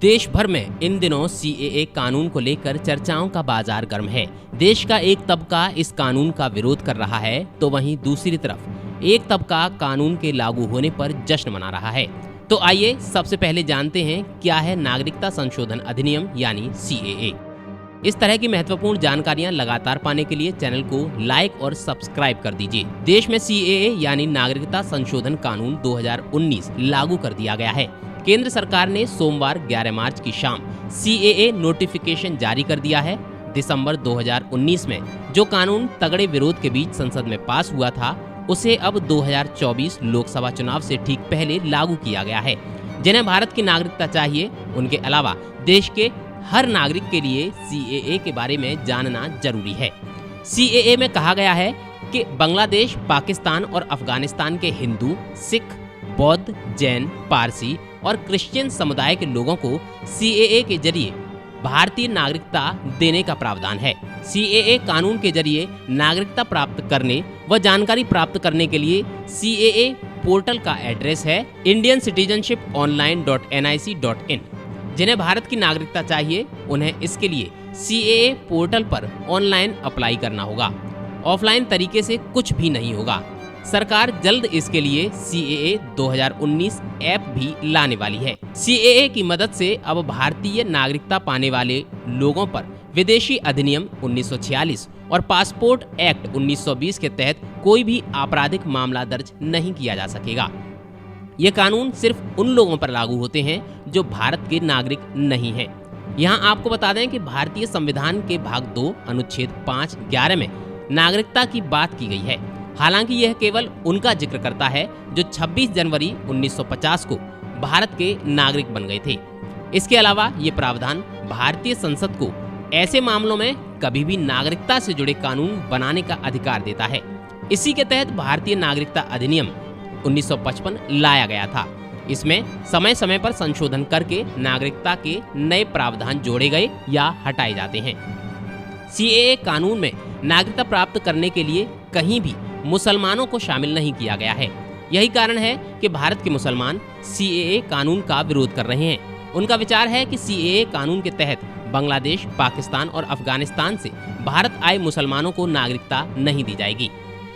देश भर में इन दिनों सीएए कानून को लेकर चर्चाओं का बाजार गर्म है। देश का एक तबका इस कानून का विरोध कर रहा है, तो वहीं दूसरी तरफ एक तबका कानून के लागू होने पर जश्न मना रहा है। तो आइए सबसे पहले जानते हैं क्या है नागरिकता संशोधन अधिनियम यानी सीएए। इस तरह की महत्वपूर्ण जानकारियां लगातार पाने के लिए चैनल को लाइक और सब्सक्राइब कर दीजिए। देश में सीएए यानी नागरिकता संशोधन कानून 2019 लागू कर दिया गया है। केंद्र सरकार ने सोमवार 11 मार्च की शाम सीएए नोटिफिकेशन जारी कर दिया है। दिसंबर 2019 में जो कानून तगड़े विरोध के बीच संसद में पास हुआ था, उसे अब 2024 लोकसभा चुनाव से ठीक पहले लागू किया गया है। जिन्हें भारत की नागरिकता चाहिए, उनके अलावा देश के हर नागरिक के लिए सीएए के बारे में जानना जरूरी है। सीएए में कहा गया है कि बांग्लादेश, पाकिस्तान और अफगानिस्तान के हिंदू, सिख, बौद्ध, जैन, पारसी और क्रिश्चियन समुदाय के लोगों को सीएए के जरिए भारतीय नागरिकता देने का प्रावधान है। सीएए कानून के जरिए नागरिकता प्राप्त करने व जानकारी प्राप्त करने के लिए सीएए पोर्टल का एड्रेस है indiancitizenship.online.nic.in। जिन्हें भारत की नागरिकता चाहिए, उन्हें इसके लिए सीएए पोर्टल पर ऑनलाइन अप्लाई करना होगा। ऑफलाइन तरीके से कुछ भी नहीं होगा। सरकार जल्द इसके लिए सीएए 2019 ऐप भी लाने वाली है। सीएए की मदद से अब भारतीय नागरिकता पाने वाले लोगों पर विदेशी अधिनियम 1946 और पासपोर्ट एक्ट 1920 के तहत कोई भी आपराधिक मामला दर्ज नहीं किया जा सकेगा। ये कानून सिर्फ उन लोगों पर लागू होते हैं जो भारत के नागरिक नहीं हैं। यहाँ आपको बता दें कि भारतीय संविधान के भाग 2 अनुच्छेद 5(11) में नागरिकता की बात की गई है। हालांकि यह केवल उनका जिक्र करता है जो 26 जनवरी 1950 को भारत के नागरिक बन गए थे। इसके अलावा ये प्रावधान भारतीय संसद को ऐसे मामलों में कभी भी नागरिकता से जुड़े कानून बनाने का अधिकार देता है। इसी के तहत भारतीय नागरिकता अधिनियम 1955 लाया गया था। इसमें समय समय पर संशोधन करके नागरिकता के नए प्रावधान जोड़े गए या हटाए जाते हैं। सीएए कानून में नागरिकता प्राप्त करने के लिए कहीं भी मुसलमानों को शामिल नहीं किया गया है। यही कारण है कि भारत के मुसलमान सीएए कानून का विरोध कर रहे हैं। उनका विचार है कि सीएए कानून के तहत बांग्लादेश, पाकिस्तान और अफगानिस्तान से भारत आए मुसलमानों को नागरिकता नहीं दी जाएगी।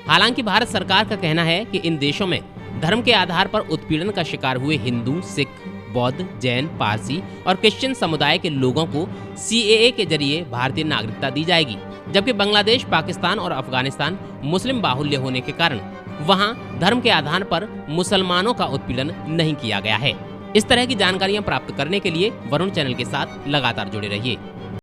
हालांकि भारत सरकार का कहना है कि इन देशों में धर्म के आधार पर उत्पीड़न का शिकार हुए हिंदू, सिख, बौद्ध, जैन, पारसी और क्रिश्चियन समुदाय के लोगों को सीएए के जरिए भारतीय नागरिकता दी जाएगी। जबकि बांग्लादेश, पाकिस्तान और अफगानिस्तान मुस्लिम बाहुल्य होने के कारण वहां धर्म के आधार पर मुसलमानों का उत्पीड़न नहीं किया गया है। इस तरह की जानकारियां प्राप्त करने के लिए वरुण चैनल के साथ लगातार जुड़े रहिए।